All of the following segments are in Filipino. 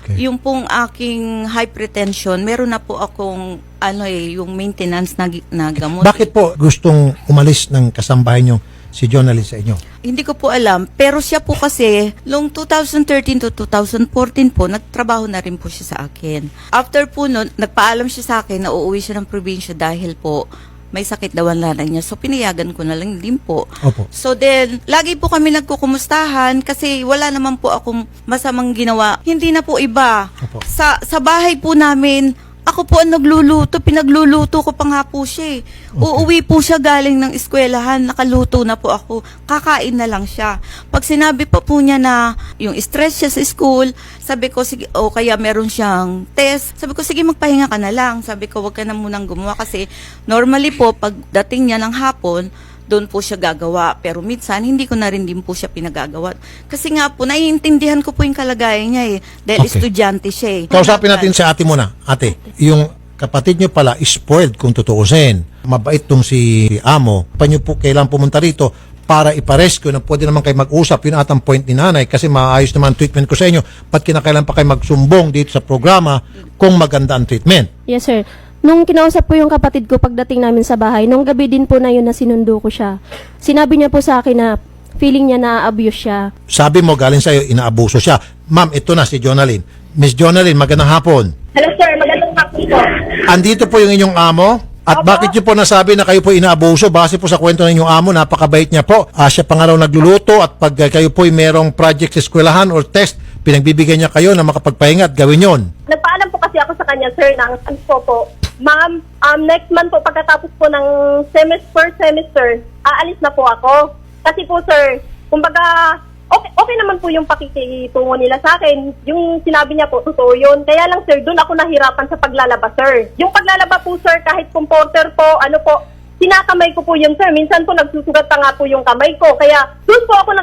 Okay. Yung pong aking hypertension, meron na po akong yung maintenance na gamot. Bakit po gustong umalis ng kasambahay nyo si Jonalyn sa inyo? Hindi ko po alam, pero siya po kasi, noong 2013 to 2014 po, nagtrabaho na rin po siya sa akin. After po nun, nagpaalam siya sa akin na uuwi siya ng probinsya dahil po may sakit daw ang nanay niya. So, pinayagan ko na lang din po. Opo. So, then, lagi po kami nagkukumustahan kasi wala naman po akong masamang ginawa. Hindi na po iba. Opo. Sa bahay po namin, ako po ang nagluluto, pinagluluto ko pa nga po siya eh. Uuwi po siya galing ng eskwelahan, nakaluto na po ako, kakain na lang siya. Pag sinabi pa po niya na yung stress siya sa school, sabi ko, sige, o kaya meron siyang test, sabi ko, sige magpahinga ka na lang. Sabi ko, wag ka na munang gumawa kasi normally po, pag dating niya ng hapon, doon po siya gagawa. Pero minsan, hindi ko na rin din po siya pinagagawa. Kasi nga po, naiintindihan ko po yung kalagayan niya eh. Dahil Okay. estudyante siya eh. Kausapin natin si ate muna. Ate, yung kapatid nyo pala is spoiled kung tutuusin. Mabait tong si Amo. Pa nyo po kailangan pumunta rito para iparescue na pwede naman kayo mag-usap. Yun atang point ni nanay kasi maayos naman ang treatment ko sa inyo. Ba't kinakailan pa kayo magsumbong dito sa programa kung maganda ang treatment? Yes, sir. Nung kinausap po yung kapatid ko pagdating namin sa bahay, nung gabi din po na yun na sinundo ko siya, sinabi niya po sa akin na feeling niya na-abuse siya. Sabi mo galing sa'yo, inaabuso siya. Ma'am, ito na si Jonalyn. Miss Jonalyn, magandang hapon. Hello sir, magandang hapon po. Andito po yung inyong amo. At bakit niyo po nasabi na kayo po inaabuso? Base po sa kwento ng inyong amo, napakabait niya po. Siya pa nga raw nagluluto at pag kayo po ay merong project sa eskwelahan or test, pinagbibigyan niya kayo na makapagpahinga at gawin yon. Nagpaalam po kasi ako sa kanya sir ng po, ma'am, next month po pagkatapos po ng semester, aalis na po ako. Kasi po sir, kumbaga, okay naman po yung pakikitungo nila sa akin. Yung sinabi niya po, totoo yun. Kaya lang sir, doon ako nahirapan sa paglalaba sir. Yung paglalaba po sir, kahit comporter po, sinakamay ko po yun sir. Minsan po nagsusugat pa nga po yung kamay ko. Kaya doon po ako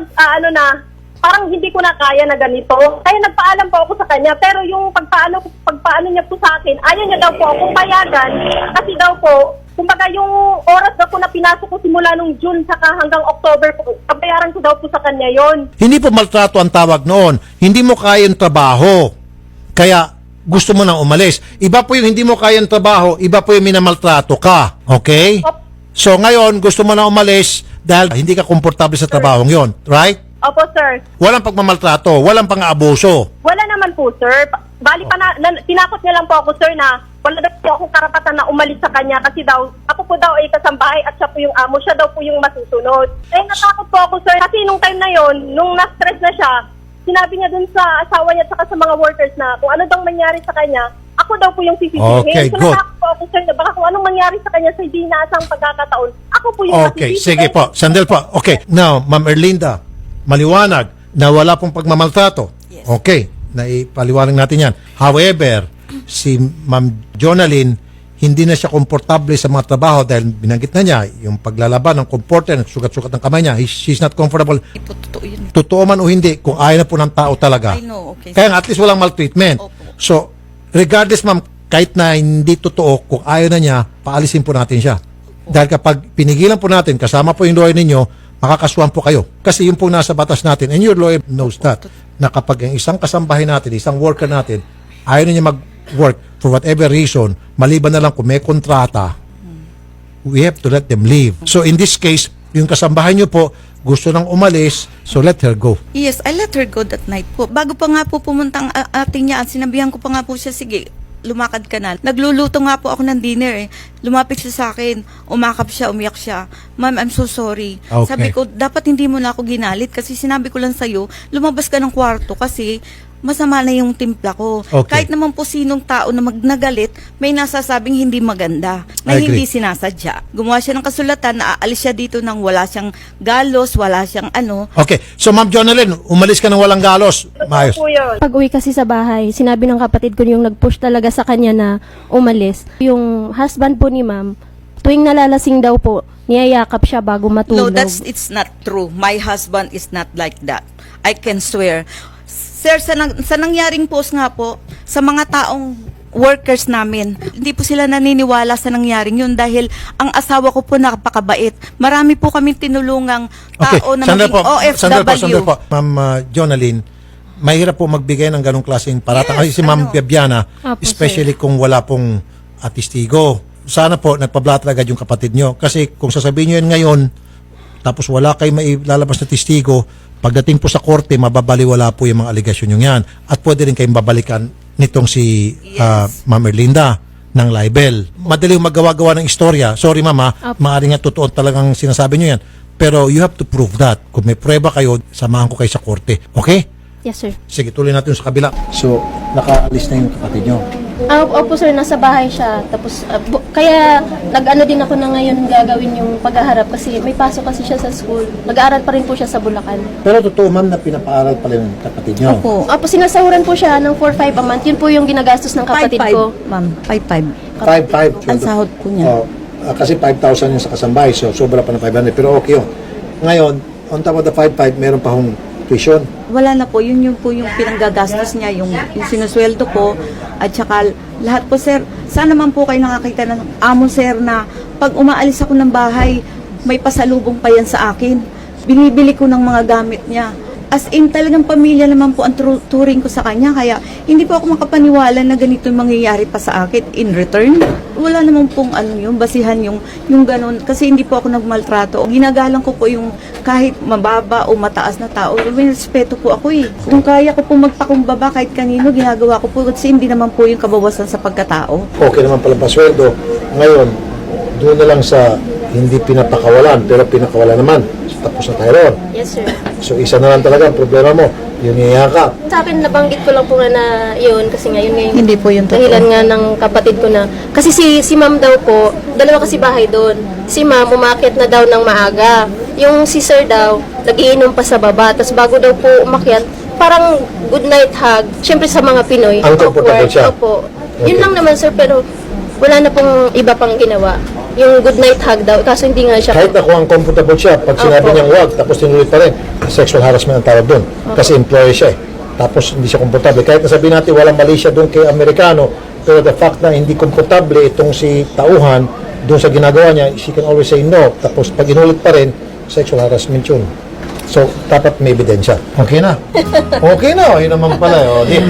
parang hindi ko na kaya na ganito. Kaya nagpaalam po ako sa kanya. Pero yung pagpaano niya po sa akin, ayaw niya daw po akong payagan. Kasi daw po, kumbaga yung oras daw po na pinasok ko simula nung June saka hanggang October po, kabayaran ko daw po sa kanya yon. Hindi po maltrato ang tawag noon. Hindi mo kaya yung trabaho. Kaya gusto mo nang umalis. Iba po yung hindi mo kaya yung trabaho, iba po yung minamaltrato ka. Okay? So ngayon, gusto mo na umalis dahil hindi ka komportable sa trabahong yon. Right? Opo sir. Walang pagmamaltrato, walang pang-aabuso. Wala naman po sir. Bali pa tinakot niya lang po ako sir na wala daw po akong karapatan na umalis sa kanya kasi daw, ako po daw ay kasambahay at siya po yung amo, siya daw po yung masusunod. Eh natakot po ako sir kasi nung time na yon, nung na-stress na siya, sinabi niya dun sa asawa niya at sa mga workers na kung ano daw mangyari sa kanya, ako daw po yung sisisihin. Okay, so good. natakot po ako sir na baka kung anong mangyari sa kanya sa hindi inaasang pagkakataon, ako po yung Okay, masisisi. sige po. Sandal po. Okay. Now, Ma'am Erlinda, maliwanag na wala pong pagmamaltrato. Yes. Okay. Naipaliwanag natin yan. However, si Ma'am Jonalyn, hindi na siya komportable sa mga trabaho dahil binanggit na niya yung paglalaban ng comporter, sugat-sugat ng kamay niya. She's not comfortable. Hindi po totoo yun. Totoo man o hindi, kung ayaw na po ng tao talaga. I know, okay. Kaya nga, at least walang maltreatment. Opo. So, regardless ma'am, kahit na hindi totoo, kung ayaw na niya, paalisin po natin siya. Dahil kapag pinigilan po natin, kasama po yung lawyer ninyo, makakasuhan po kayo. Kasi yung po nasa batas natin, and your lawyer knows that, na kapag ang isang kasambahay natin, isang worker natin, ayaw na niya mag-work for whatever reason, maliban na lang kung may kontrata, we have to let them leave. So in this case, yung kasambahay niyo po, gusto nang umalis, so let her go. Yes, I let her go that night po. Bago pa nga po pumunta ang ate niya at sinabihan ko pa nga po siya, sige, lumakad ka na. Nagluluto nga po ako ng dinner eh. Lumapit siya sa akin, umakap siya, umiyak siya. Ma'am, I'm so sorry. Okay. Sabi ko, dapat hindi mo na ako ginalit kasi sinabi ko lang sa'yo, lumabas ka ng kwarto kasi masama na yung timpla ko. Okay. Kahit naman po sinong tao na magnagalit, may nasasabing hindi maganda, na I agree. hindi sinasadya. Gumawa siya ng kasulatan na aalis siya dito nang wala siyang galos, wala siyang ano. Okay, so Ma'am Jonalyn, umalis ka ng walang galos. Maayos. Po yun. Pag uwi kasi sa bahay, sinabi ng kapatid ko yung nag-push talaga sa kanya na umalis. Yung husband po ni ma'am, tuwing nalalasing daw po, niyayakap siya bago No, matulog. it's not true. My husband is not like that. I can swear. Sir, sa nangyaring post nga po, sa mga taong workers namin, hindi po sila naniniwala sa nangyaring yun dahil ang asawa ko po napakabait. Marami po kaming tinulungang Okay, tao na sandal maging po, OFW. sandal po. Ma'am Jonalyn, mahirap po magbigay ng ganong klaseng paratang. Kasi si Ma'am Bibiana, Apo, especially kung wala pong testigo. Sana po nagpablatter agad yung kapatid nyo. Kasi kung sasabihin nyo yan ngayon, tapos wala kayo mailalabas na testigo, pagdating po sa korte, mababaliwala po yung mga aligasyon nyo yan. At pwede rin kayong babalikan nitong si Ma'am Erlinda ng libel. Madali yung magawa-gawa ng istorya. Sorry mama, maaaring nga totoo talagang sinasabi nyo yan. Pero you have to prove that. Kung may prueba kayo, samahan ko kayo sa korte. Okay? Yes, sir. Sige, tuloy natin sa kabila. So, nakaalis na yung kapatid nyo. Opo, sir, nasa bahay siya. Tapos, kaya nag-ano din ako na ngayon gagawin yung paghaharap kasi may pasok kasi siya sa school. Mag-aaral pa rin po siya sa Bulacan. Pero totoo ma'am na pinapaaral pala yung kapatid nyo. Opo, sinasahuran po siya ng 4-5 a month. Yun po yung ginagastos ng kapatid 5-5, ko. ma'am. 5-5. 5-5. Ang sahod po niya. Oh, kasi 5,000 yung sa kasambahay, so sobra pa ng 500. Pero okay yun. Ngayon, on top of the 5-5, meron pa hong tuition. Wala na po, yun po yung pinanggagastos niya, yung sinusweldo ko, at saka lahat po, sir. Sana man po kayo nakakita ng amo, sir, na pag umaalis ako ng bahay, may pasalubong pa yan sa akin. Binibili ko ng mga gamit niya. As in, talagang pamilya naman po ang turing ko sa kanya. Kaya hindi po ako makapaniwala na ganito yung mangyayari pa sa akin in return. Wala naman pong basihan yung ganun. Kasi hindi po ako nagmaltrato. Ginagalang ko po yung kahit mababa o mataas na tao. May respeto po ako eh. Kung kaya ko po magpakumbaba kahit kanino, ginagawa ko po. Kasi hindi naman po yung kabawasan sa pagkatao. Okay naman pala pasweldo. Ngayon, doon na lang sa hindi pinapakawalan, pero pinakawalan naman. So, tapos na tayo ron. Yes, sir. So, isa na lang talaga ang problema mo. Yung niyayakap. Sa akin, nabanggit ko lang po nga na yun kasi ngayon ngayon. Hindi po yun Dahilan totoo. nga ng kapatid ko na, kasi si ma'am daw po, dalawa kasi bahay doon. Si ma'am, umakyat na daw ng maaga. Yung si sir daw, nagiinom pa sa baba. Tapos bago daw po umakyat, parang good night hug. Siyempre sa mga Pinoy. Ang comfortable awkward. siya. Opo. Okay. Yun lang naman sir, pero wala na pong iba pang ginawa. Yung good night hug daw, kaso hindi nga siya. Kahit na kung ang comfortable siya, pag sinabi Opo. niyang wag, tapos tinuloy pa rin, sexual harassment ang tawag doon. Kasi employee siya eh. Tapos hindi siya komportable. Kahit na sabihin natin walang mali siya doon kay Amerikano, pero the fact na hindi komportable itong si tauhan doon sa ginagawa niya, she can always say no. Tapos pag inulit pa rin, sexual harassment yun. So, dapat may ebidensya. Okay na. Okay na. Yun naman pala. O, di.